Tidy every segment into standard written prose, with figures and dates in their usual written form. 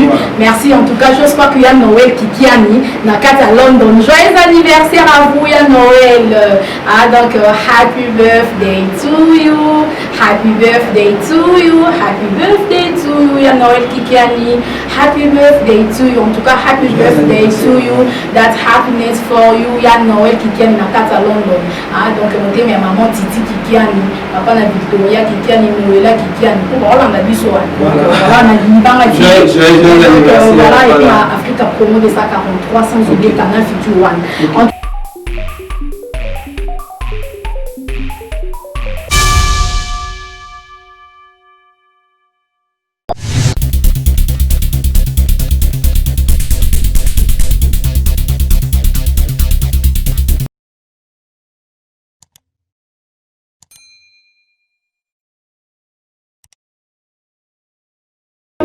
bienvenue. Merci en tout cas. J'espère qu'il y a Noël Kikiani, Nakata London. Joyeux anniversaire à vous, il y a Noël. Donc, happy birthday to you. Happy birthday to you. Happy birthday to you, il y a Noël Kikiani. Happy birthday to you. En tout cas, happy birthday to you. That happiness for you, il y a Noël Kikiani, Nakata London. Donc, notez mes mamans Titi Kikiani, papa na Victoria Kikiani, Noëlla Kikiani. Voilà, on a dit ça. Voilà, on a dit dans la vie. Voilà, et puis Africa Promo de 143, sans oublier Canal Future One.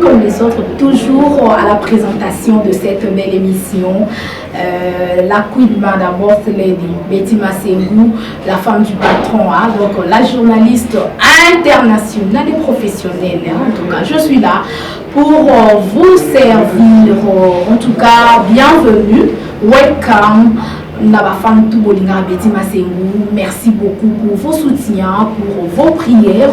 Comme les autres, toujours à la présentation de cette belle émission, la Queen d'abord, c'est Lady Betty Massengou, la femme du patron, donc la journaliste internationale et professionnelle. En tout cas, je suis là pour vous servir. En tout cas, bienvenue, welcome. Merci beaucoup pour vos soutiens, pour vos prières.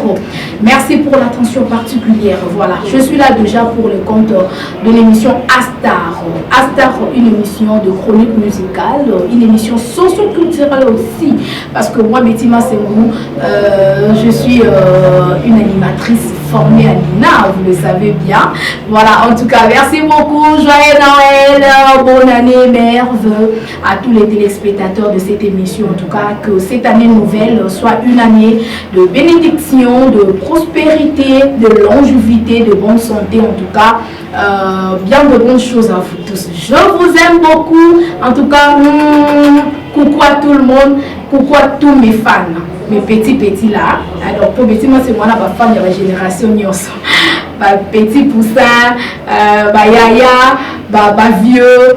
Merci pour l'attention particulière. Voilà, je suis là déjà pour le compte de l'émission Astar. Astar, une émission de chronique musicale, une émission socio-culturelle aussi. Parce que moi, Betty Massengou, je suis une animatrice formée à l'INA, vous le savez bien. Voilà, en tout cas, merci beaucoup. Joyeux Noël, bonne année, merve à tous les téléspectateurs de cette émission. En tout cas, que cette année nouvelle soit une année de bénédiction, de prospérité, de longévité, de bonne santé. En tout cas, bien de bonnes choses à vous tous. Je vous aime beaucoup. En tout cas, coucou à tout le monde, coucou à tous mes fans. Mes petits là. Alors pour petit moi c'est moi la fan de la génération Nyonso. Petit poussin, yaya, vieux,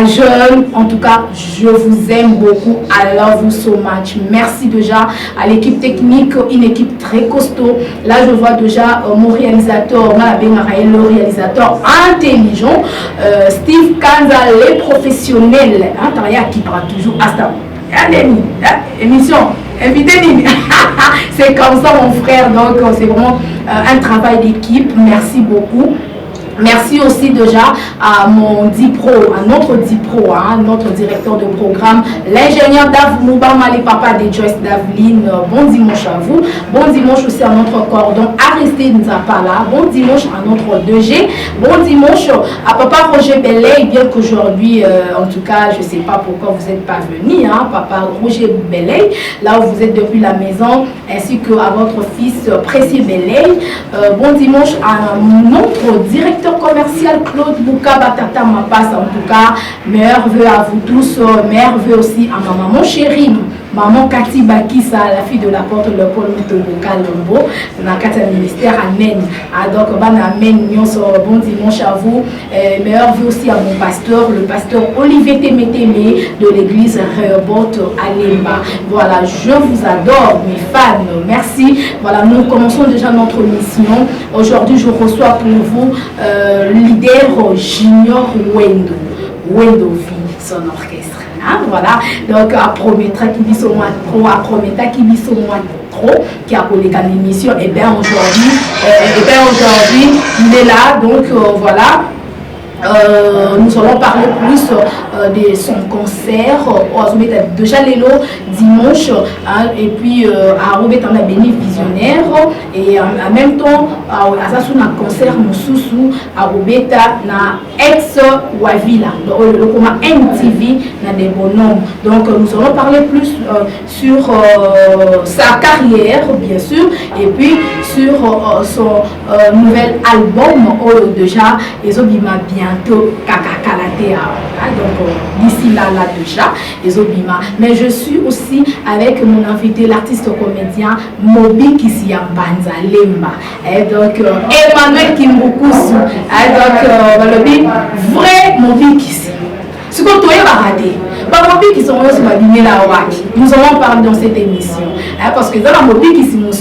jeune. En tout cas, je vous aime beaucoup. I love you so much. Merci déjà à l'équipe technique, une équipe très costaud. Là, je vois déjà mon réalisateur, le réalisateur intelligent, Steve Kanza, les professionnels. Qui parle toujours à ça. Allez, émission, invitez-nous. C'est comme ça, mon frère. Donc, c'est vraiment un travail d'équipe. Merci beaucoup. Merci aussi déjà à mon DIPRO, à notre DIPRO, notre directeur de programme, l'ingénieur Dav Moubama, les papas de Joyce Davline. Bon dimanche à vous. Bon dimanche aussi à notre cordon Aristide Nzapala. Bon dimanche à notre 2G. Bon dimanche à papa Roger Belay. Bien qu'aujourd'hui, en tout cas, je ne sais pas pourquoi vous n'êtes pas venu, papa Roger Belay, là où vous êtes depuis la maison, ainsi qu'à votre fils Précieux Belay. Bon dimanche à notre directeur commercial Claude Bouka Batata Mapas. En tout cas, meilleurs vœux à vous tous, meilleurs vœux aussi à ma maman chérie, maman Cathy Bakissa, la fille de la porte le Paul Mutoboka Lombo, dans le ministère Amen. Donc, Amen, bon dimanche à vous. Meilleurs vœux aussi à mon pasteur, le pasteur Olivier Témétémé de l'église Rehoboth à Lemba. Voilà, je vous adore, mes fans. Merci. Voilà, nous commençons déjà notre mission. Aujourd'hui, je reçois pour vous leader Junior Wendo V, son orchestre. Voilà, donc à Prométra qui vit au mois trop, à Prométra qui vit au mois trop, qui a collé à l'émission. Et bien aujourd'hui, il est là, donc voilà. Nous allons parler plus de son concert déjà l'élo dimanche et puis à Robert on a béni visionnaire et en même temps à un concert Moussousou à Robert na ex Wavila le comment MTV na des bonhommes. Donc nous allons parler plus sur sa carrière bien sûr et puis sur son nouvel album déjà et Zobima bientôt Kakakalatea. Donc d'ici là déjà les Obima. Mais je suis aussi avec mon invité l'artiste comédien Mobi Kisiambanza Lemba. Et donc Emmanuel Kimbukusu. Donc le vrai Mobi Kisi. Ce qu'on doit rater. Qui sont là nous allons parler dans cette émission parce que dans la Mobi qui sont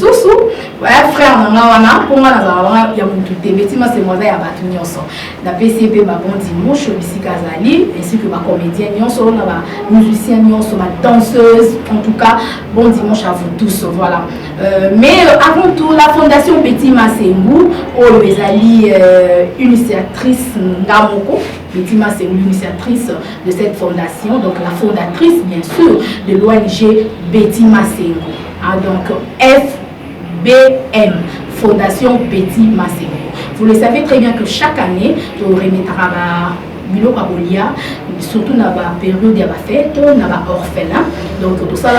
frère nanga pour moi nazala ya mutu te betima c'est moi ya batu nyonso na PCP ba bon dimanche bisika zali ainsi que ba comédien nyonso na ba musicien nyonso ba danseuse en tout cas bon dimanche à vous tous voilà mais avant tout la fondation Betty Masengu oh ezali initiatrice ngamoko Betty Masengu l'initiatrice de cette fondation donc la fondatrice bien sûr de l'ONG Betty Masengu donc FBM, Fondation Betty Masengu. Vous le savez très bien que chaque année, nous remettra Bilo Kabolia, surtout dans la période de la fête, dans la orphelin. Donc tout ça,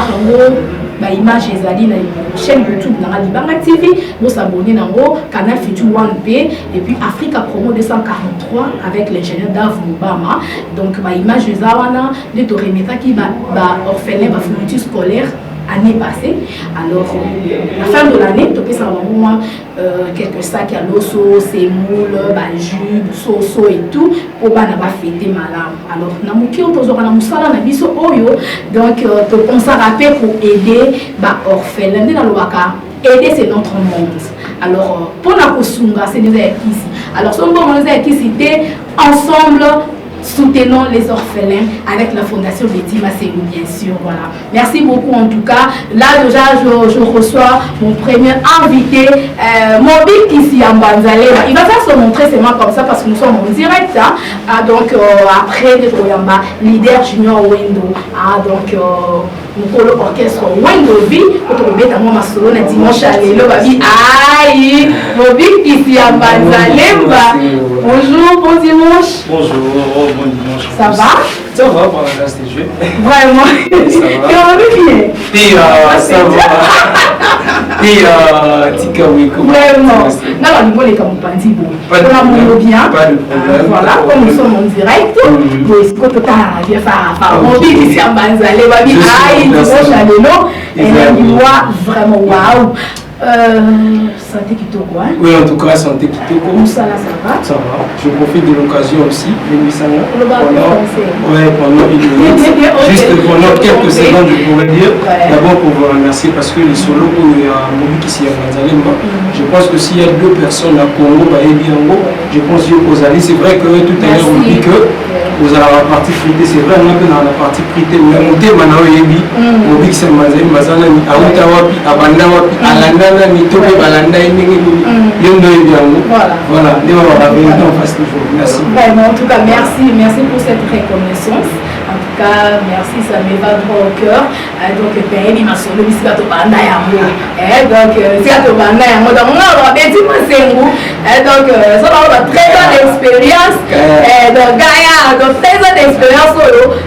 la image est allée dans la chaîne YouTube, dans la Libanga TV, nous s'abonner dans le canal Future 1P et puis Africa Promo 243 avec l'ingénieur Dave Mubama. Donc la image est allée, nous remettra qui va orphelin, va fourniture scolaire. Année passée, alors la fin de l'année, tu peux savoir moi quelques sacs à l'osso, sémoule, jupe, soso et tout pour pas fêter malade. Alors namuki on tozora na musala na biso oyo donc tu penses à rappeler pour aider ba orphelin na lobaka aider c'est notre monde. Alors pour la kosunga c'est des ici. Alors son bon c'était ensemble soutenons les orphelins avec la fondation Betty Masengu bien sûr voilà merci beaucoup en tout cas là déjà je reçois mon premier invité Mobi Kisi Ambanzale il va faire se montrer seulement comme ça parce que nous sommes en direct donc après d'être leader junior Wendo donc nous orchestre Wendo V pour trouver dans mon solo dimanche à l'élo babi aïe Mobi Kisi Ambanzale bonjour bon dimanche bonjour bon dimanche. Ça va? Ça va par la grâce des dieux. Vraiment. Ça va. Et on va bien. Et ça va. Et tika oui. Vraiment. Non, on est comme pas dit bon. Pas de bien. Pas de problème. Voilà, comme nous sommes en direct. Vous est-ce que tu as bien faire mon vie ici en Banzale, babi aïe, tu vois Chalelo. Et là, il voit vraiment waouh. Santé Kitoko, hein? Oui, en tout cas, Santé Kitoko. Ça va? Ça va. Je profite de l'occasion aussi, pendant une minute, juste pendant quelques secondes, je pourrais dire. D'abord pour vous remercier parce que les solos où il y a Mobi qui s'y a je pense que s'il y a deux personnes à Congo, je pense aux alliés. C'est vrai que tout à l'heure on dit que vous avez la partie fritée, c'est vrai, on a dans la partie fritée, on a monté Manao Yebi, Mobi qui s'est mazé, Mazana, Aouta Wapi, Abanda Wapi, Alanda, Mitobe, Balanda, Yondo Yebiango. Voilà, on fasse toujours. Merci. Vraiment, en tout cas, merci pour cette reconnaissance. En tout cas, merci, ça me va droit au cœur. Donc, il m'a sonné, il s'est banda yango. Donc, c'est à banda yango. Donc, on a Betty Masengu. Donc, ça va 13 ans d'expérience. Donc, Gaïa, donc 13 ans d'expérience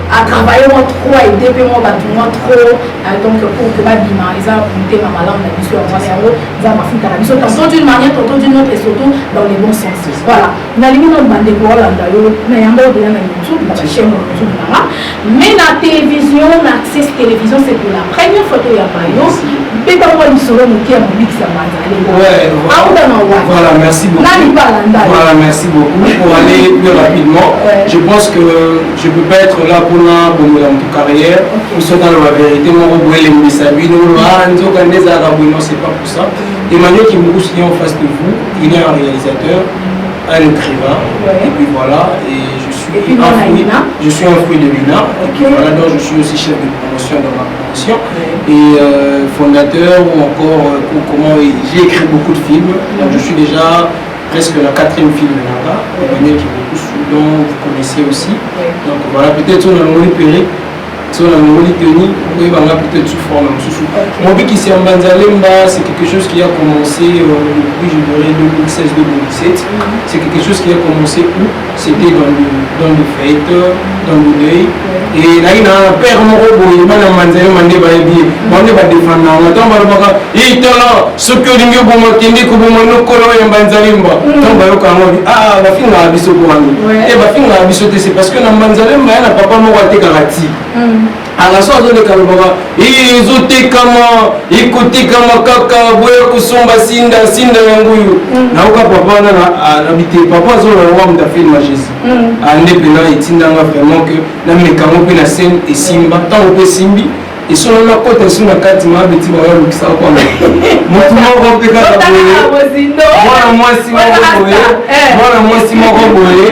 à travailler moi trop, à aider moi trop. Donc, pour que ma bima, ils ont monté ma malade, on a vu sur la yango, ils ont ma fille canabis. Tantôt d'une manière, tantôt d'une autre, et surtout dans les bons sens. Voilà. On a limité notre bande de bois, mais il y a un peu de YouTube, la chaîne YouTube. Mais la télévision, l'accès télévision, c'est pour la première photo il y a pas eu. Voilà, merci beaucoup. Voilà, merci beaucoup. Pour aller plus rapidement, je pense que je ne peux pas être là pour dans toute carrière. Nous sommes dans la vérité, c'est pas pour ça. Emmanuel Kimboukou qui est en face de vous, il est un réalisateur, un écrivain, et puis voilà, et je suis un fruit de l'INA, et puis voilà, donc je suis aussi chef de promotion dans ma promotion, et fondateur, ou encore, j'ai écrit beaucoup de films, donc je suis déjà presque la 4e film là-bas, Emmanuel Kimboukou, dont vous connaissez aussi, donc voilà, peut-être on a repéré. On a peut-être sous forme. Mobi qui s'est en Banzalemba, c'est quelque chose qui a commencé depuis, je dirais, 2016-2017. C'est quelque chose qui a commencé où c'était dans le fête, dans le deuil. Et là, il y a un père Morobo, il m'a demandé de défendre. Il est là, ce que l'ingé pour moi, qui est comme mon colo et Banzalemba. Donc, ah, la fille a abyssé pour moi. Et la fille a abyssé, c'est parce que dans Banzalemba, il n'y a pas de mot à te à la sorte de Kalabara, ils ont été comme écouté comme Kaka, Boya Kusomba, Sinda, Yanguyu. Nauka papa n'a habité, papa zone le roi de film Jésus. Ande pena et Tindanga vraiment que la mécano la scène et Simba, tant que Simbi, et sur la côte sur la carte m'a petit ba le ça quoi moi rompé ka moi si mon roboé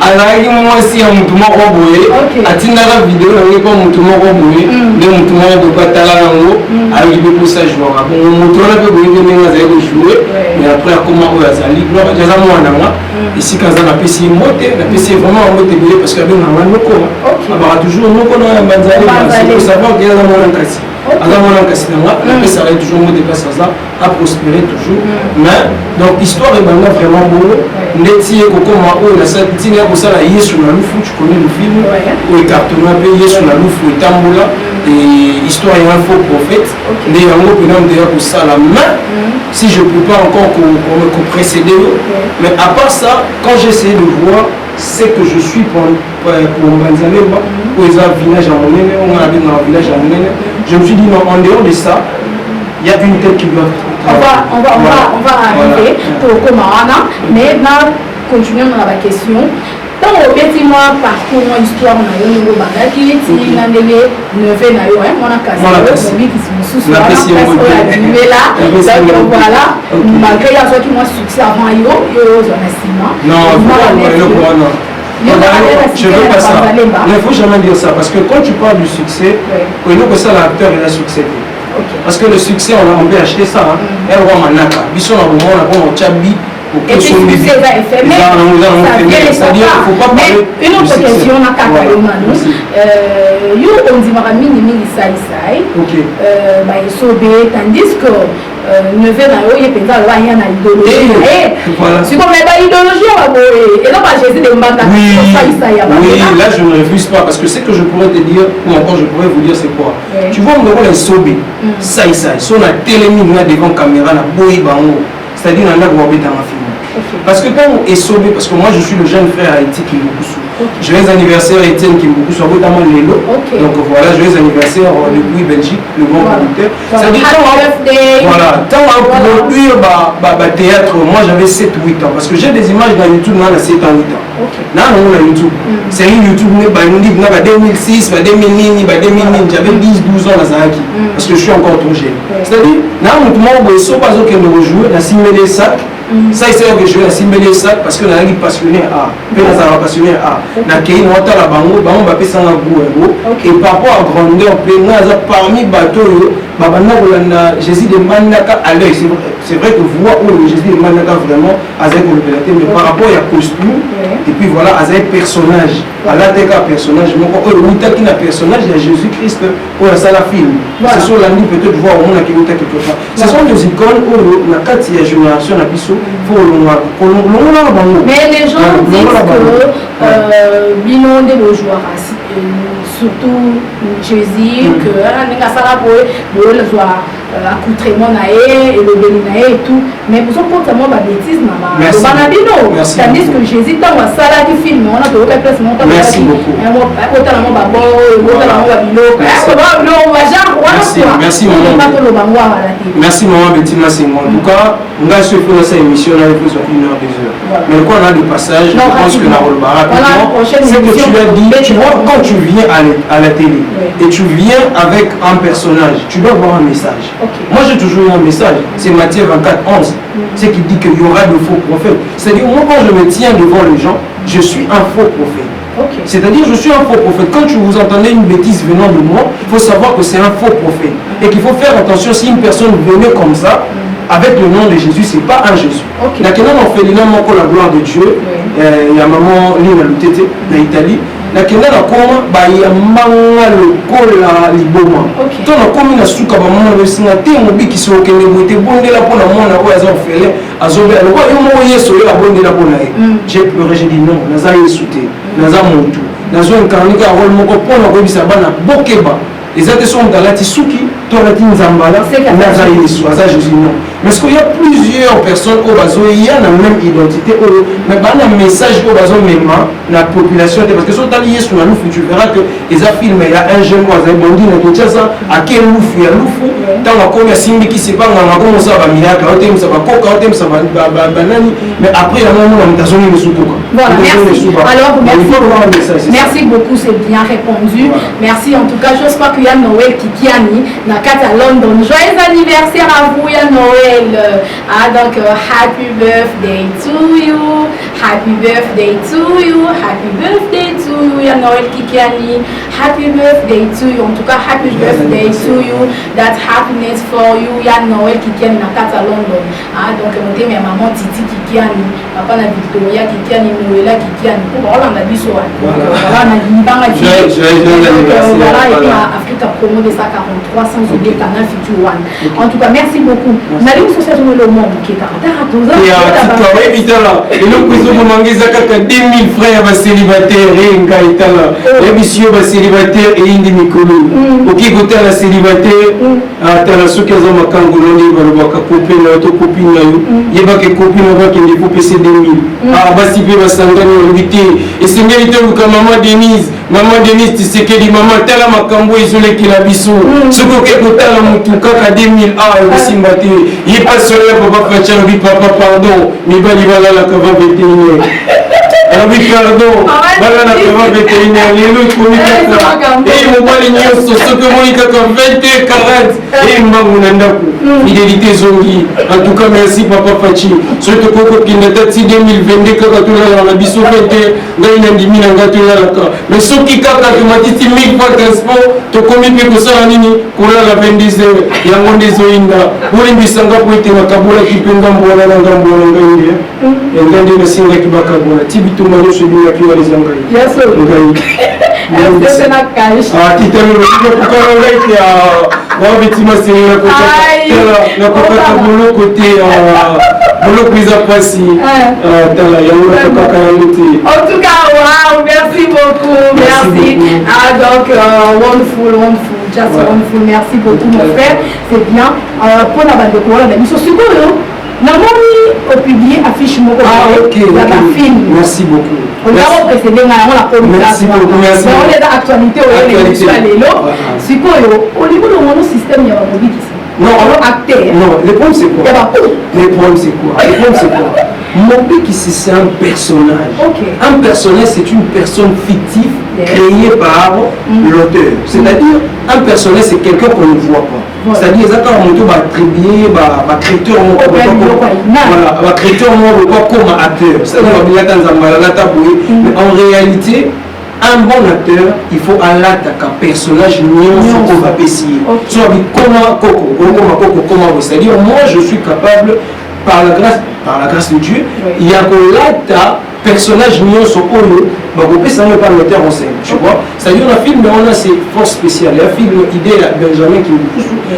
alaki moi si un mutu moko boye atindaka vidéo na ngi ko mutu moko boye nde mutu moko boye patala nango alaki pe posa jouer bon mutu wana pe boye ndenge azali ko jouer mais après akoma oyo azali donc jaza mwana nga ici quand ça na pesi mote na pesi vraiment mote boye parce que ben nga noko abara toujours noko na banzali pour savoir que yaza mwana kasi aza mwana kasi nanga na pesi ala toujours mote place ça a prospérer toujours mais donc histoire est vraiment beau ndeti kokoma oyo na sa tina ko sala Yesu na lufu tu connais le film ou cartonné pe Yesu na lufu etambola et histoire est un faux prophète mais yango pena ndea ko sala mais si je peux pas encore me précéder mais à part ça quand j'ai essayé de voir c'est que je suis pour Banzalemba ou les village à Monene on a habité dans un village à Monene je me suis dit non en dehors de ça il y a une tête qui doit on va arriver pour Komarana mais maintenant continuons dans la question tant au petit moi parcours moi histoire na yo ngo bakaki ti na ndele neve na yo moi na kasi mo miki sous la parce que la là donc voilà malgré la soit qui moi succès avant yo zona sima non je veux pas ça il ne faut jamais dire ça parce que quand tu parles du succès il faut que ça l'acteur il a succédé parce que le succès on peut acheter ça elle roi manaka biso na bomona bon chabi et puis succès va éphémère c'est-à-dire il faut pas parler une autre question na kaka yo manu yo on dit mara mingi sai ba isobe tandis que ne veut na yo yepenza lo ya na idéologie c'est comme la idéologie va boye et non pas Jésus de mbanda sai oui là je ne refuse pas parce que ce que je pourrais te dire ou encore je pourrais vous dire c'est quoi tu vois on va isobe sai son a télémi na devant caméra na boye bango c'est-à-dire on a droit dans un film parce que quand on est sauvé parce que moi je suis le jeune frère Haïti qui me pousse joyeux anniversaire Étienne qui me pousse notamment Lélo donc voilà joyeux anniversaire depuis Belgique le grand producteur c'est-à-dire voilà tant à produire théâtre moi j'avais 7 ou 8 ans parce que j'ai des images dans YouTube là 7 ans 8 ans là on a YouTube c'est YouTube na 2006 2000 j'avais 10 12 ans là parce que je suis encore trop jeune c'est-à-dire là on demande so pas que nous rejouer dans simuler ça ça c'est que je vais simuler ça parce que on est passionné à passionné à na kei nota la bango ba pesa na goût et par rapport à grandeur plein parmi bateau babana kolanda Jésus de Manaka à l'œil c'est vrai que voir où Jésus de Manaka vraiment avec le pélaté mais par rapport à costume et puis voilà avec personnage à la tête personnage mon ko le muta qui na personnage de Jésus-Christ pour ça la film c'est sur la nuit peut-être voir au monde qui muta quelque part ce sont des icônes où na kati ya génération na biso pour mais les gens disent que bino de le joueur surtout Jésus que n'enga sala boy le joueur accoutrement naé et le béni naé et tout mais pour son compte moi ba bêtise na ba bino tandis que Jésus dans la sala qui filme on a de autre place monta merci beaucoup merci maman Bettina Senghor en tout cas on va se faire cette émission là il faut sur 1 heure 2 heures mais quand on a des passages je pense que la Rolbara c'est que tu l'as dit tu vois quand tu viens à la télé et tu viens avec un personnage tu dois avoir un message moi j'ai toujours eu un message c'est Matthieu 24:11 c'est qui dit qu'il y aura de faux prophètes c'est-à-dire moi quand je me tiens devant les gens je suis un faux prophète c'est-à-dire je suis un faux prophète quand vous entendez une bêtise venant de moi il faut savoir que c'est un faux prophète et qu'il faut faire attention si une personne venait comme ça avec le nom de Jésus, c'est pas un Jésus. La on fait la gloire de Dieu. Il y a maman Lina Lutete, en Italie. La Kenya na koma ba ya manga lokola liboma. To na komi na suka ba mona besinga te mobi ki so kende bote bondela pona mona ko azo fele azobe aloko yo mo yeso yo bondela pona e. J'ai pleuré, j'ai dit non, naza yesu te, naza montu. Nazo incarnika rôle moko pona ko bisa bana bokeba. Les autres sont dans la Tisuki, toi la Tinzambala, naza yesu, aza Jésus non. Mais parce qu'il y a plusieurs personnes au bazo, il y a la même identité, mais il y a un message au bazo même la population, parce que si tu as lié sur la loupe, tu verras que les films, il y a un jeune voisin, il y a à quel loup il y a loup, tant qu'on a Simbi qui sait pas, on a commencé à miracle, on a coca, on a banani, mais après il y a un moment où on a besoin de soutenir. Voilà, merci. Alors, merci beaucoup, c'est bien répondu. Voilà. Merci en tout cas, j'espère qu'il y a Noël Kikiani, Nakata London. Joyeux anniversaire à vous, il y a Noël. Donc, happy birthday to you. Happy birthday to you. Happy birthday to you, il y a Noël Kikiani. Happy birthday to you. En tout cas, happy birthday to you. That happiness for you, il y a Noël Kikiani, Nakata London. Donc, mon maman Titi Kikiani, papa na Victoria Kikiani, Noëlla Kikiani. Voilà, on a dit ça. Voilà, on a dit voilà, et puis Africa Promo de 143, sans oublier Canal Future One. En tout cas, merci beaucoup. On a dit que c'est le monde qui est à 12 ans. Et nous, nous avons 2000 frères célibataires et l'émission célibataire et indi mikolo. Ok, côté la célibataire, à ceux qui ont ma cangoloni, copine, il y a des copines qui ont PC 2000. Ah, basi pe basangani invité. Et c'est mérité que maman Denise, tu sais que maman tala makambo isolé qui la biso. Ce que kotala mutuka ka 2000 aussi mbaté. Il pas seul papa Facha papa pardon, mais bali bala la kava vétérinaire. Oui, pardon, voilà la kava vétérinaire. Les autres communiquent. Et mon bali nyoso, ce que moi il a 20 et 40 et mbangunandaku. Fidélité zongi. En tout cas, merci papa Fachi. Surtout que qui n'a pas 2022 kaka tula la biso fête ngai ndimi na ngatu la ka. Mais ce qui kaka automatique 1000 fois transport to komi pe ko sala nini kula la 22 yango ndezo inda. Uri bisanga ko ite makabula kipenga mbona na ngambo ngai. Ngande na singa kibaka bona. Tibitu manyo shebinga kiwa lezanga. Yes sir. Ngai. C'est na cash. Ah, titano ko kokara ngai ya wa bitima singa ko na kokata bolo côté bolo prise à passer. En tout cas, wow, merci beaucoup, merci. Donc, wonderful, just wonderful, merci beaucoup mon frère, c'est bien. Pour la bande de courant, la mission sur Namoni au public affiche mon film. Merci beaucoup. On a précédé, on a merci beaucoup, merci. On est dans l'actualité, on est au niveau de mon système, il y a un mobile ici. Non, acteur. Non, le problème c'est quoi? Le problème c'est quoi? Mobiki, c'est un personnage. Okay. Un personnage, c'est une personne fictive créée par l'auteur. C'est-à-dire, un personnage, c'est quelqu'un qu'on ne voit pas. C'est-à-dire, exactement, on va attribuer, créateur, voilà, créateur, comme acteur. Mais en réalité, un bon acteur, il faut un personnage qu'on va essayer. Soit comment c'est-à-dire, moi je suis capable, par la grâce de Dieu, il y a que là, personnage nyonso oyo bakopesa ngo par l'auteur en scène, tu vois. C'est-à-dire un film on a ses forces spéciales. Un film idée Benjamin qui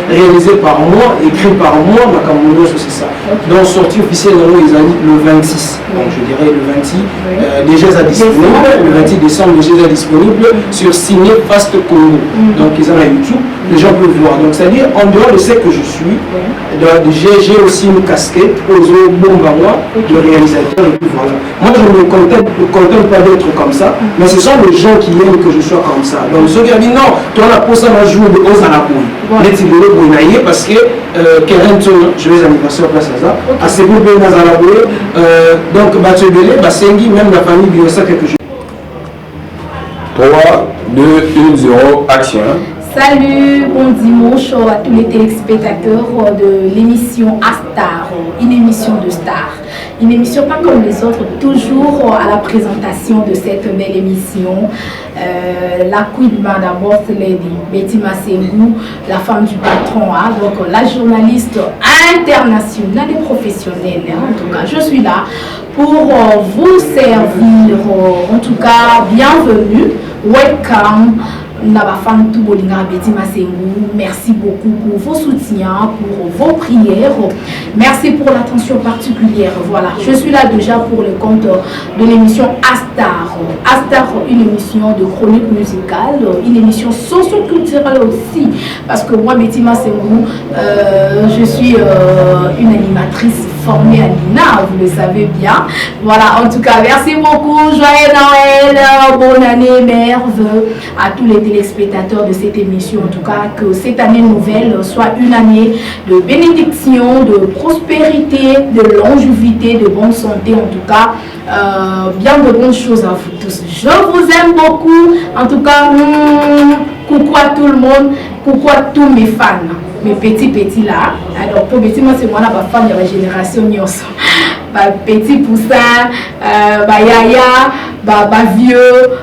réalisé par moi, écrit par moi, Makamono c'est ça. Donc sortie officielle ils ont dit le 26. Donc je dirais le 26 déjà disponible, le 26 décembre déjà disponible sur Ciné Fast Congo. Donc ils ont la YouTube, les gens peuvent voir. Donc c'est-à-dire en dehors de ce que je suis, j'ai aussi une casquette aux bombes à moi, le réalisateur et puis voilà. Moi je ne me contente pas d'être comme ça, mais ce sont les gens qui aiment que je sois comme ça. Donc ceux qui ont dit non, toi on a posé un jour de aux anapouilles. Parce que je vais anniversaire place à ça. À ce groupe de Nazaraboué, donc Batubele, Basengi, même la famille Biosa quelque chose. 3, 2, 1, 0, action. Salut, bon dimanche à tous les téléspectateurs de l'émission Astar, une émission de stars. Une émission pas comme les autres, toujours à la présentation de cette belle émission. La Queen d'abord, c'est Lady Betty Massengou, la femme du patron, donc la journaliste internationale et professionnelle. En tout cas, je suis là pour vous servir. En tout cas, bienvenue, welcome. Merci beaucoup pour vos soutiens, pour vos prières. Merci pour l'attention particulière. Voilà, je suis là déjà pour le compte de l'émission Astar. Astar, une émission de chronique musicale, une émission socio-culturelle aussi. Parce que moi, Betty Massengou, je suis une animatrice formé à l'INA, vous le savez bien. Voilà, en tout cas, merci beaucoup. Joyeux Noël, bonne année, merveille à tous les téléspectateurs de cette émission. En tout cas, que cette année nouvelle soit une année de bénédiction, de prospérité, de longévité, de bonne santé. En tout cas, bien de bonnes choses à vous tous. Je vous aime beaucoup. En tout cas, coucou à tout le monde, coucou à tous mes fans, mes petits là. Alors pour petit moi c'est moi la fan de la génération Nyos. Petit poussin, yaya, vieux,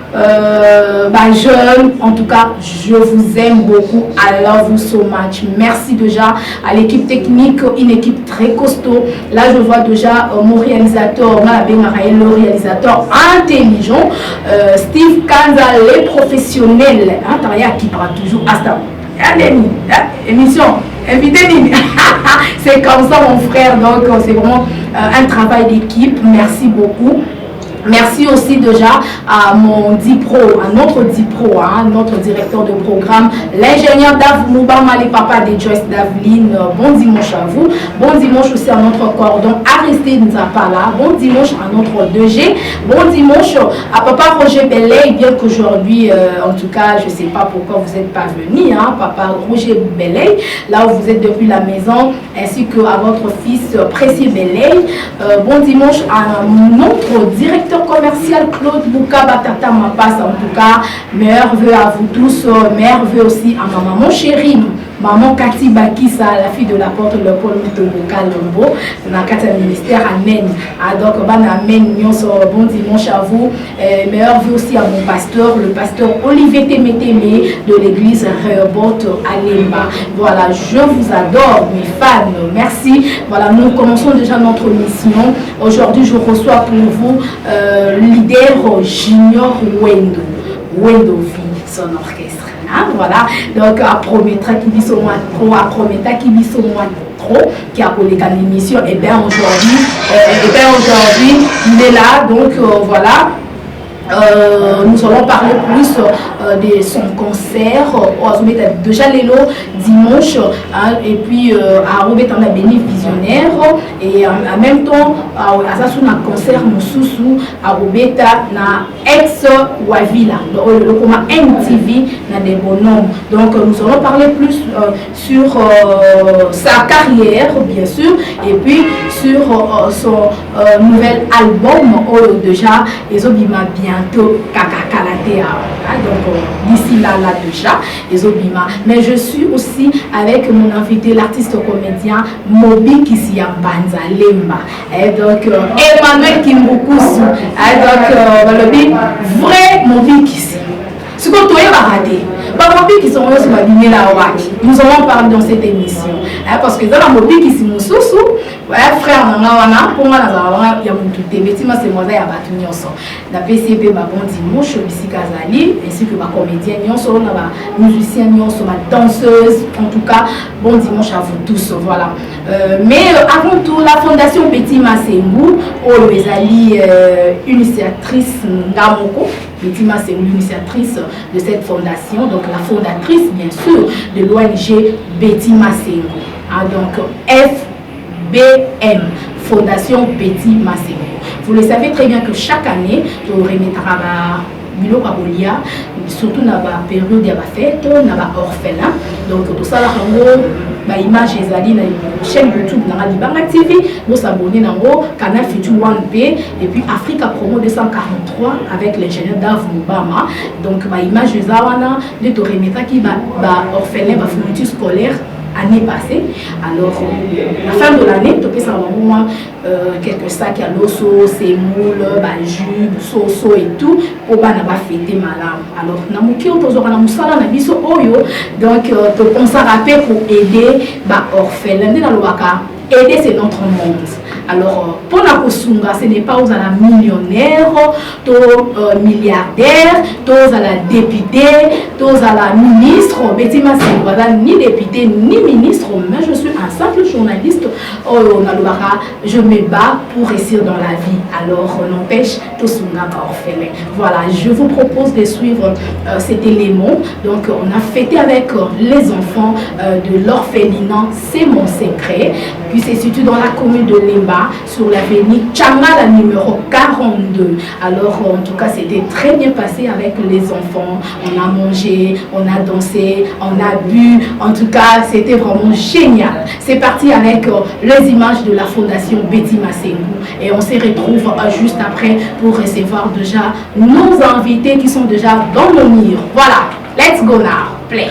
jeune. En tout cas, je vous aime beaucoup. I love you so much. Merci déjà à l'équipe technique, une équipe très costaud. Là, je vois déjà mon réalisateur, le réalisateur intelligent, Steve Kanza, les professionnels. Qui parle toujours à ça. Émission. C'est comme ça mon frère, donc c'est vraiment un travail d'équipe. Merci beaucoup. Merci aussi déjà à mon DIPRO, à notre DIPRO, notre directeur de programme, l'ingénieur Dave Moubama, les papas de Joyce Daveline. Bon dimanche à vous. Bon dimanche aussi à notre cordon Aristide Nzapala. Bon dimanche à notre 2G. Bon dimanche à papa Roger Belley, bien qu'aujourd'hui, en tout cas, je ne sais pas pourquoi vous n'êtes pas venu, papa Roger Belley, là où vous êtes depuis la maison, ainsi qu'à votre fils Précieux Belley. Bon dimanche à notre directeur commercial Claude Bouka Batata Mapas. En tout cas, meilleurs vœux à vous tous, meilleurs vœux aussi à ma maman chérie, maman Cathy Bakissa, la fille de la porte le Paul Mutoboka Lombo, dans le ministère. Amen. Donc, amen. Bon dimanche à vous. Meilleurs vœux aussi à mon pasteur, le pasteur Olivier Témétémé de l'église Rehoboth à Lemba. Voilà, je vous adore, mes fans. Merci. Voilà, nous commençons déjà notre mission. Aujourd'hui, je reçois pour vous leader Junior Wendo V, son orchestre. Voilà, donc à Prométra qui vit au mois trop, à Prométa qui vit au mois trop, qui a collé une émission. Et bien aujourd'hui, il est là, donc voilà. Nous allons parler plus de son concert déjà l'élo dimanche, et puis à Robert on a béni visionnaire, et en même temps à un concert Moussousou à Robert na ex Wavila le comment MTV na des bonhommes. Donc nous allons parler plus sur sa carrière bien sûr, et puis sur son nouvel album déjà et Zobima bientôt Kakakalatea. Donc d'ici là déjà et Zobima. Mais je suis aussi avec mon invité l'artiste comédien Mobi Kisia Banza Lemba. Et donc Emmanuel Kimbukusu. Donc le vrai Mobi Kisia. Ce qu'on doit rater. Qui sont aussi nous allons parler dans cette émission parce que dans la mobile qui sont sous frère pour moi il y a tout c'est moi ya batu nyonso na PCP ba bon dimanche ici Kazali ainsi que ma comédienne nyonso na ba musicien nyonso ma danseuse. En tout cas bon dimanche à vous tous. Voilà, mais avant tout la fondation Betty Masengu ezali initiatrice Ngamoko. Betty Masengu, l'initiatrice de cette fondation, donc la fondatrice bien sûr de l'ONG Betty Masengu. Donc FBM, Fondation Betty Masengu. Vous le savez très bien que chaque année, nous remettra Bilo Kabolia, surtout dans la période de la fête, dans la orphelin. Donc tout ça, la image ezali na chaîne YouTube na Libanga TV, nous s'abonner dans canal Futur 1P et puis Africa Promo 243 avec l'ingénieur Dave Moubama. Donc ma image ezawana de to remettre qui ba orphelin ba fourniture scolaire année passée. Alors la fin de l'année tu peux savoir moi quelques sacs à l'osso, semoule, jus, soso et tout pour pas fêter malade. Alors na muki otozora na musala na biso oyo, donc tu penses à rappeler pour aider ba orphelin na lobaka. Aider c'est notre monde. Alors, pour la Kosunga, ce n'est pas aux à la millionnaire, aux milliardaire, aux à la députée, aux à la ministre. Betty Massé, voilà, ni député, ni ministre, mais je suis un simple journaliste. Je me bats pour réussir dans la vie. Alors, n'empêche, Tosunga orphelin. Voilà, je vous propose de suivre cet élément. Donc, on a fêté avec les enfants de l'orphelinat C'est mon secret. Puis, c'est situé dans la commune de Lemba, sur l'avenue Tchangala numéro 42. Alors, en tout cas, c'était très bien passé avec les enfants. On a mangé, on a dansé, on a bu. En tout cas, c'était vraiment génial. C'est parti avec les images de la fondation Betty Masengu. Et on se retrouve juste après pour recevoir déjà nos invités qui sont déjà dans le mur. Voilà, let's go now, play.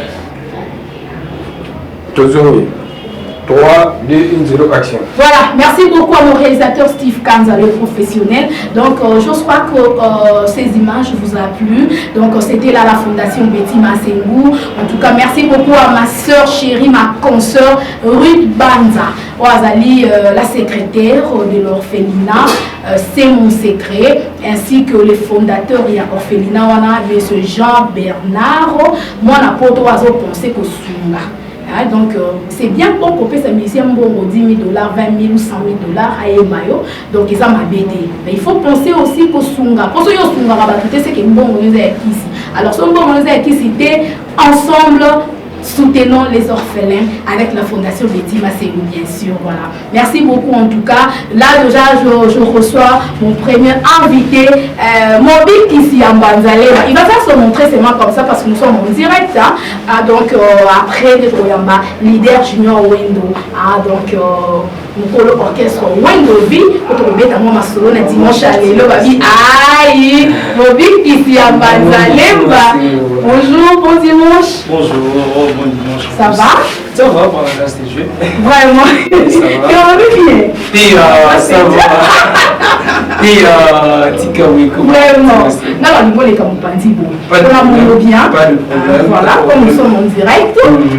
3, 2, 1, 0, action. Voilà, merci beaucoup à mon réalisateur Steve Kanza, le professionnel. Donc, je crois que ces images vous ont plu. Donc, c'était là la fondation Betty Masengu. En tout cas, merci beaucoup à ma soeur chérie, ma consoeur Ruth Banza. Oazali, la secrétaire de l'orphelinat, C'est mon secret, ainsi que les fondateurs de l'orphelinat, M. Jean Bernard. Moi, je n'ai pas pensé que Sunga. Donc, c'est bien pour qu'on puisse amuser un bon 10 000 $, 20 000 ou 100 000 $ à Emayo. Donc, ils ont ma BD. Mais il faut penser aussi qu'au Sunga. Pour ce qui est au Sunga, c'est que bon, on est ici. Alors, ce bon, on est ici, c'était ensemble. Soutenons les orphelins avec la fondation Betty Masengu, bien sûr. Voilà. Merci beaucoup en tout cas. Là déjà, je reçois mon premier invité, Mobik ici en Banzale. Il va faire se montrer seulement comme ça parce que nous sommes en direct. Hein. Donc après de Toyamba, leader junior Wendo. Donc nous orchestre Wendo V. Quand on met à moi ma solo na dimanche à l'élo, babi aïe. Mobik ici en Banzale. Bonjour, bon dimanche. Bonjour. Bon dimanche. Ça va? Ça va par la grâce des dieux. Vraiment. Ça va. Et on est bien. Et ça va. Et Tika oui. Vraiment. Non, on est comme Pandi. Pas de problème. Bien. Pas de problème. Voilà, comme nous sommes en direct.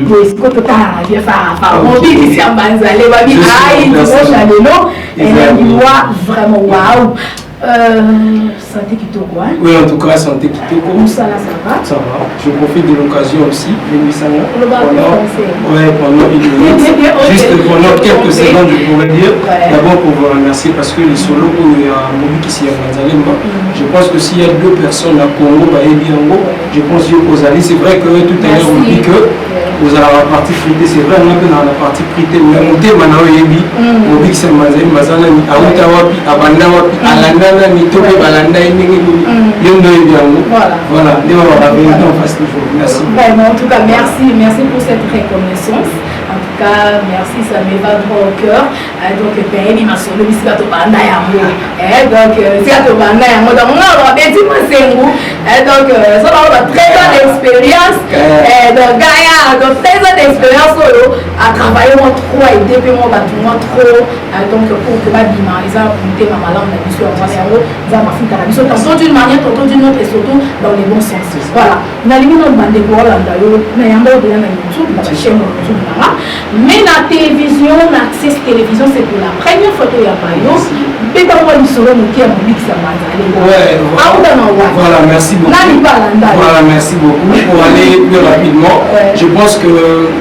Mais ce que tu as bien fait, on vit ici en Banzale. Aïe, et on voit vraiment waouh. Santé Kitoko, hein? Oui, en tout cas, Santé Kitoko. Ça là, ça va? Ça va. Je profite de l'occasion aussi, pendant une minute, juste pendant quelques secondes, je pourrais dire, d'abord pour vous remercier parce que les solos où il y a Mobi qui s'y a Manzalemba, je pense que s'il y a deux personnes à Congo, je pense aux alliés, c'est vrai que tout à l'heure on dit que vous avez la partie fritée, c'est vrai, on a dans la partie fritée, on a monté Manao Yebi, Mobi qui s'y a Manzalemba, Mazanani, Aouta Wapi, Abanda Wapi, Alanda. Voilà, merci. Vraiment, en tout cas, merci pour cette reconnaissance. En tout cas, merci, ça me va droit au cœur. Donc, il m'a sauvé, c'est à Tobanda Yambo. Donc, c'est à Tobanda Yambo. Donc, on a Betty Masengu. Donc, ça va 13 ans d'expérience. Donc, Gaïa, donc 13 ans d'expérience à travailler trop, à aider moi trop. Donc, pour que ma bima, ils ont monté ma malade, on a vu sur moi, ils ont ma fille, tantôt d'une manière, tantôt d'une autre, et surtout dans les bons sens. Voilà. On a limité notre bande de Gola, mais il y a un mot de YouTube, dans la chaîne YouTube. Mais la télévision, l'accès télévision, c'est pour la première photo il y a pas eu. Voilà, merci beaucoup. Voilà, merci beaucoup. Pour aller plus rapidement, je pense que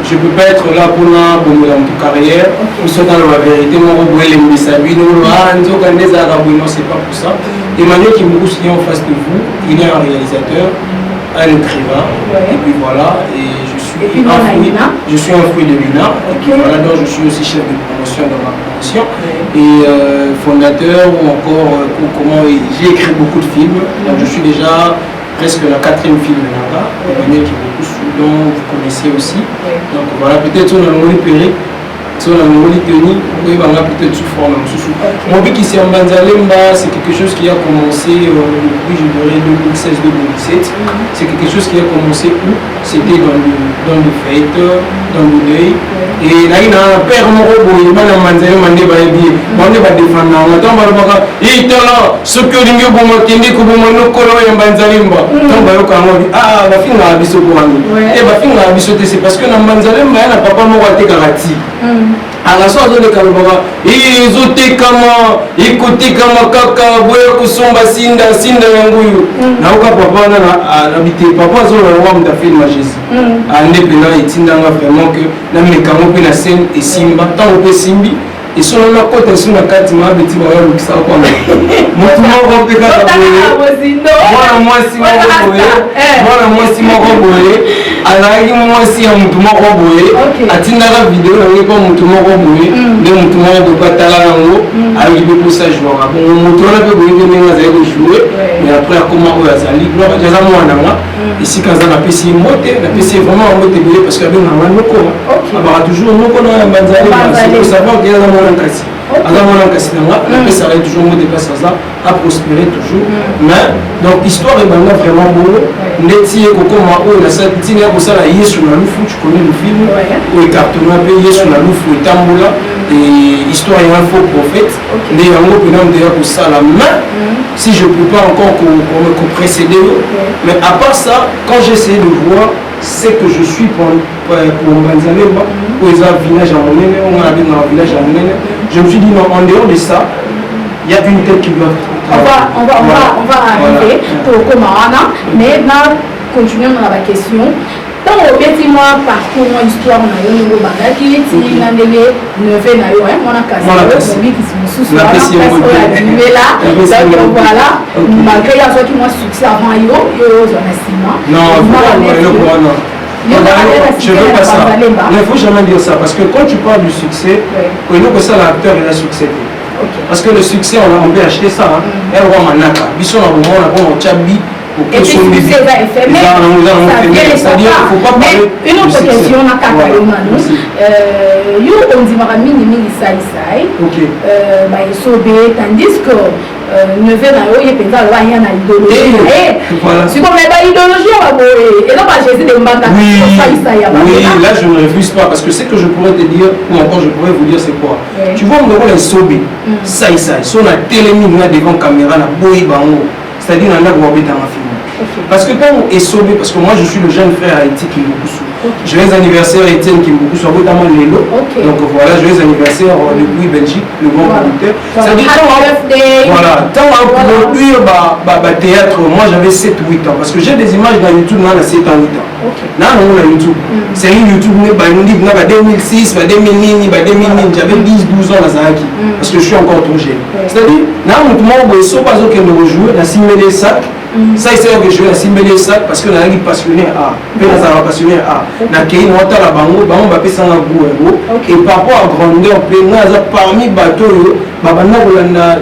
je ne peux pas être là pour notre carrière. Nous sommes dans la vérité. C'est pas pour ça. Emmanuel Kimourouss qui est en face de vous, il est un réalisateur, un écrivain, et puis voilà, et je suis un fruit de l'UNA, voilà, donc je suis aussi chef de promotion dans ma promotion, et fondateur ou encore, j'ai écrit beaucoup de films, donc je suis déjà presque la 4e film de là-bas, Emmanuel Kimourouss, dont vous connaissez aussi, donc voilà, peut-être on a le Péré. Si on a peut-être sous forme. Mobi qui s'est en Banzalemba, c'est quelque chose qui a commencé depuis, je dirais, 2016-2017. C'est quelque chose qui a commencé où c'était dans le fête, dans le deuil. Et là, il y a un père morobo, il y a un Banzalemba, il va défendre. On attend, il est là, ce que l'on a dit, que l'on a dit, Banzalemba. Ah, la fille a abisso pour lui. Et la fille a abisso, c'est parce que dans Banzalemba, il n'y a pas de garantie. alaso azoleka lobaka ezotekama ekotekama kaka boya kosomba sinda yango oyo naoka papa na bite papa azolonga moto afilma jésus nde mpena etindanga vraiment que namekango mpe na scène esimba ntango mpe esimbi esono nakota esu na kati mabeti bayolukisa kwanga motu moko mpe kaka boye mwana mwasi moko boye azalaki mwasi ya motu moko boye atindaka video nange mpo motu moko boye nde motu moko boye batala yango ayoki mpe mposa jouaka bongo motu wana mpe boye mpe ndenge azali kojoue mais après akoma oyo azali aza mwananga esika aza napesi ye mbote napesi ye vraiment mbote ebele parce que abenganga nokoma abaka toujours noko na banzali savoir ke aza mwana nkasi aza mwana nkasi nanga napesaka ye toujours mbote place aza aprospérer toujours mais donc histoire ebanga vraiment bongo ndeti ye kokoma oyo ntina ya kosala yesu na lufu tu connais le film oyo ecartona mpe yesu na lufu etambola histoire ya un faux prophète nde yango mpena ndeya kosala mais si je peux pas encore précéder mais à part ça quand j'ai essayé de voir c'est que je suis pour Mbanzalemba pour les villages à Monene on a bien dans le village à Monene je me suis dit non en dehors de ça il y a une tête qui doit on va arriver pour Komarana mais là continuons dans la question tant au petit moi parcours moi histoire na yo ngo bandaki ti na ndenge neve na yo mwana kasi moi qui se sous là donc voilà malgré ya soit qui moi succès avant yo zona sima je veux pas ça. Il ne faut jamais dire ça parce que quand tu parles du succès, il faut que ça l'acteur il a succédé. Parce que le succès on peut acheter ça. Elle va manaka. Bisson a moment on chabi. Et puis succès va éphémère. C'est-à-dire il faut pas parler. Une autre question na kaka yo manu. Yo on dit mara mingi sai. Ba isobe tandis que neve na yo yepenza lo anya na idéologie. C'est comme la idéologie wa boye. Et non pas Jésus de mbanga. Oui, là je ne refuse pas parce que ce que je pourrais te dire ou encore je pourrais vous dire c'est quoi. Tu vois on va isobe. Sai so na télémine na devant caméra na boye bango. C'est-à-dire on a droit à un film. Parce que quand on est sauvé, parce que moi je suis le jeune frère Haïti qui est beaucoup sous. Joyeux anniversaire Étienne qui est beaucoup sous, notamment Lélo. Donc voilà, joyeux anniversaire depuis Belgique, le bon producteur. C'est-à-dire voilà, tant à produire théâtre, moi j'avais 7-8 ans. Parce que j'ai des images dans YouTube, moi j'ai 7 ans, 8 ans. Là on a YouTube. C'est une YouTube, 2006, 2009, j'avais 10-12 ans à Zahaki. Parce que je suis encore trop jeune. C'est-à-dire, là on ne peut pas jouer, on a simulé les sacs. Ça c'est que je vais assimiler ça parce que je suis passionné à passionné à et par rapport à grandeur parmi bateaux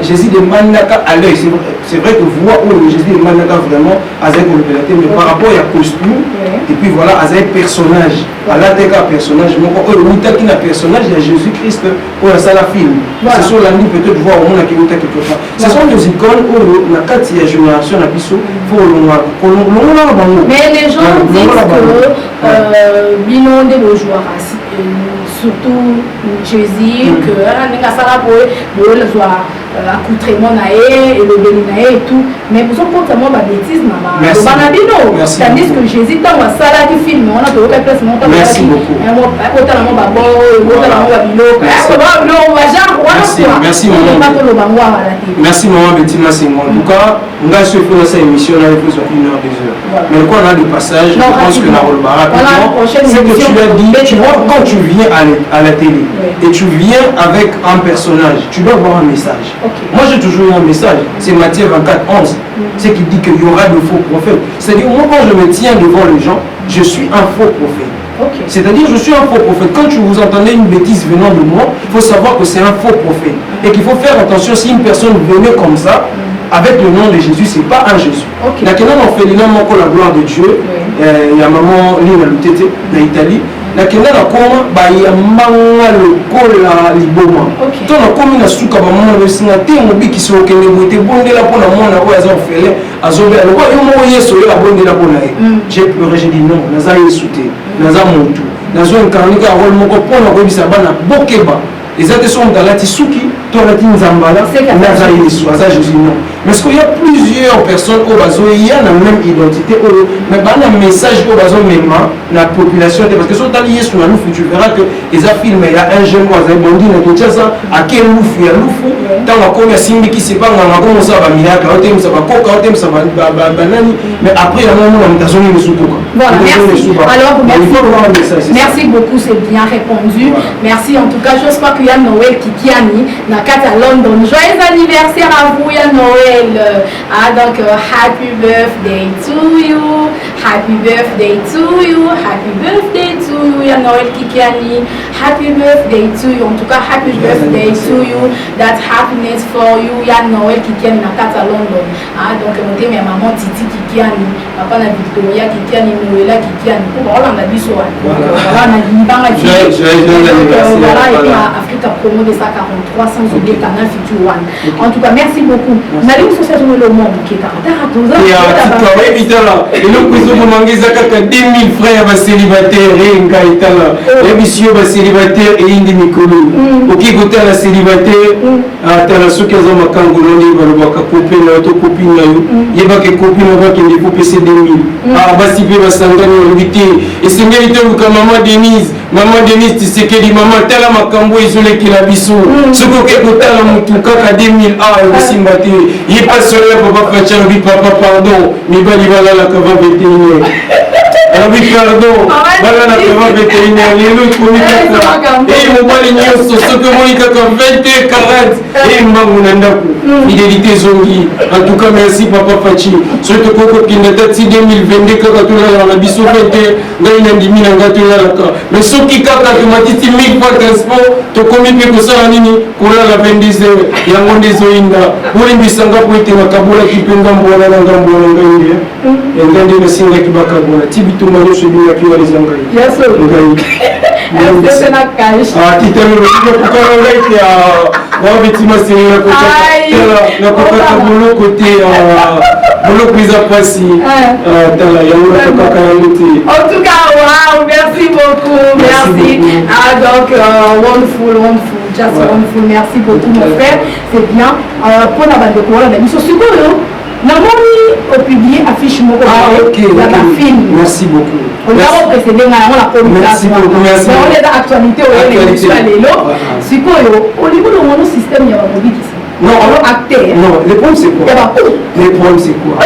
Jésus de Manaka à l'œil c'est vrai que voir où Jésus de Manaka vraiment mais par rapport à costume et puis voilà à un personnage à la personnage qui n'a personnage de Jésus-Christ pour la salle film ce sont la nuit peut-être voir au monde quelque part ce sont des icônes où la génération a mais les gens disent que bilan de nos joueurs surtout Jésus que accoutrement et le béni et tout mais vous en compte moi bêtise tandis que Jésus dans la salle du film on a de place merci beaucoup merci maman Bettina Senghor en tout cas on va suivre cette émission là il faut sur 1 heure 2 heures mais quand on a des passages je pense que la rapidement c'est que tu l'as dit tu vois quand tu viens à la télé et tu viens avec un personnage tu dois avoir un message. Moi j'ai toujours eu un message, c'est Matthieu 24-11, c'est qui dit qu'il y aura de faux prophètes. C'est-à-dire moi quand je me tiens devant les gens, je suis un faux prophète. C'est-à-dire je suis un faux prophète. Quand vous entendez une bêtise venant de moi, il faut savoir que c'est un faux prophète. Et qu'il faut faire attention si une personne venait comme ça, avec le nom de Jésus, c'est pas un Jésus. Maintenant on fait la gloire de Dieu, il y a maman Lina Lutete, en Italie. nakenda na koma bayambanga lokola liboma to na komi na suka bamona besinga te mobikisi okende bote bondela mpona mwana oyo aza ofele azobe aloko yo moko yesu oyo abondela mpona ye j'ai pleuré j'ai dit non naza yesu te naza motu nazo incarnika role moko mpona koyebisa bana bokeba eza te so moto alati suki Toratine Zambala, Nazaré Soaza, Jésus, non. Mais ce qu'il y a plusieurs personnes au bazo, il y a la même identité, mais il y a un message au bazo, même la population, parce que si tu as lié sur la loupe, tu verras que les films, il y a un jeune voisin, Bondi, à quel loup, il y a loup, tant qu'on a Simbi qui sait pas, on a commencé à miracle, ça va coca, ça va banani, mais après, il y a un moment où on a besoin de sous. Voilà, merci. Alors, merci beaucoup, c'est bien répondu. Merci en tout cas, j'espère qu'il y a Noël Kikiani, Nakata London. Joyeux anniversaire à vous, il y a Noël. Ah, donc, happy birthday to you, happy birthday to you, happy birthday to you, il y a Noël Kikiani, happy birthday to you. En tout cas, happy birthday to you, that happiness for you, il y a Noël Kikiani, Nakata London. Ah, donc, on dit, mais maman Titi Kikiani, papa na Victoria Kikiani, Noëlla Kikiani, pour voilà, on a dit ça. Voilà, on a dit, voilà, et puis Africa Promo de sa 43, sans oublier Canal Future One. En tout cas, merci beaucoup. On a dit que c'est le monde qui est caractère à 12 ans. Et le président de Mangueza, 10 000 frères célibataires, et monsieur célibataire et une demi-colo. Ok, côté la célibataire, tu as ceux qui ont ma cangolone, ils vont copine, copine, il y a des copines qui ont des coupés 2000. Ah, bah si tu vas s'engager, et c'est mérité que maman Denise, tu sais qu'elle dit maman, telle ma cambo isolé qui l'a bissou. Ce qu'on fait pour telle mon kaka 2000 ah, il va s'imbattre. Il n'est pas seul papa Fatia, lui papa pardon, mais il va la cava vétérinaire. Alors oui pardon, voilà la cava vétérinaire, les autres pour et mon bal est ce que moi il kaka 20 et 40 et il m'a mon fidélité zongi. En tout cas merci papa Fachi. Surtout que qui n'a pas 2022 kaka tout là la bissou 20 il a dit mille mais ceux qui captent automatique 1000 fois transport, tu commis que ça en ligne, pour la 22 heures, il y a un des oinda, pour une bisanga pour être ma kabola qui peut n'gambola n'gambola n'gambola, et n'gambola ne singa qui va kabola, tibitu mano chez lui qui va les engager. Yes sir. C'est la cache. Ah, tu t'as le pourquoi on va être à Wabitima c'est la côté, la côté Bolo prise à passer. En tout cas, wow, merci beaucoup, merci. Ah donc wonderful, just wonderful. Merci beaucoup mon frère, c'est bien. Pour la bande de courant, la mission sur quoi au publié affiche mon film. Merci beaucoup. On a précédé merci beaucoup, merci. On est dans l'actualité, c'est quoi au niveau de mon système, il y a un mobile. Non, le problème c'est quoi? Le problème c'est quoi?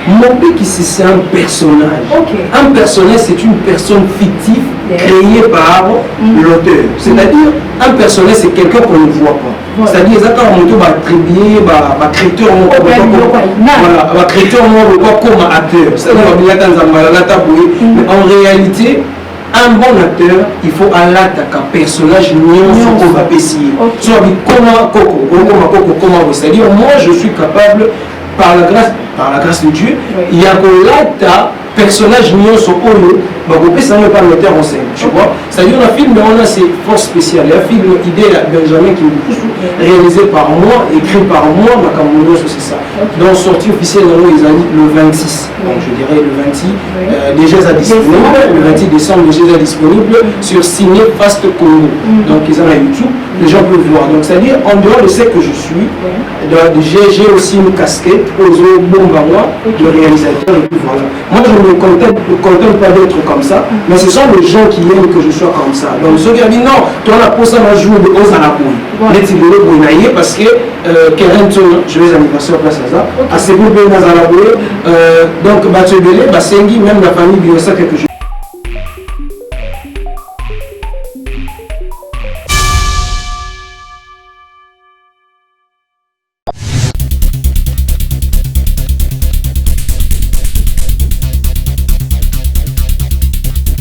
Mobiki c'est un personnage. Un personnage c'est une personne fictive créée par l'auteur. C'est-à-dire un personnage c'est quelqu'un qu'on ne voit pas. C'est-à-dire exactement on peut attribuer créateur comme acteur. Mais en réalité un bon acteur, il faut aller à un personnage qu'on va essayer. C'est-à-dire, moi, je suis capable, par la grâce de Dieu, il y a que là, personnage mignon sur Olo, ça ne pas le mettre en scène, tu vois. C'est-à-dire, un film, on a ses forces spéciales. Un film, idée Benjamin qui est réalisé par moi, écrit par moi, ma Cameroun, c'est ça. Donc, sortie officielle dans les années le 26, donc je dirais le 26, déjà disponible, le 26 décembre, déjà disponible sur Ciné Fast Congo. Donc, ils ont à YouTube, les gens peuvent voir. Donc, c'est-à-dire, en dehors de ce que je suis, j'ai aussi une casquette, Ozo Bombawa, de réalisateur, et puis voilà. Moi, je ne me contente pas d'être comme ça, mais ce sont les gens qui aiment que je sois comme ça. Donc ceux qui ont dit non, toi la pose à jour de Ozanapouille. Parce que je vais anniversaire place à ça. À ce moment-là, donc Batubele, Basengi, même la famille Biosa quelque chose.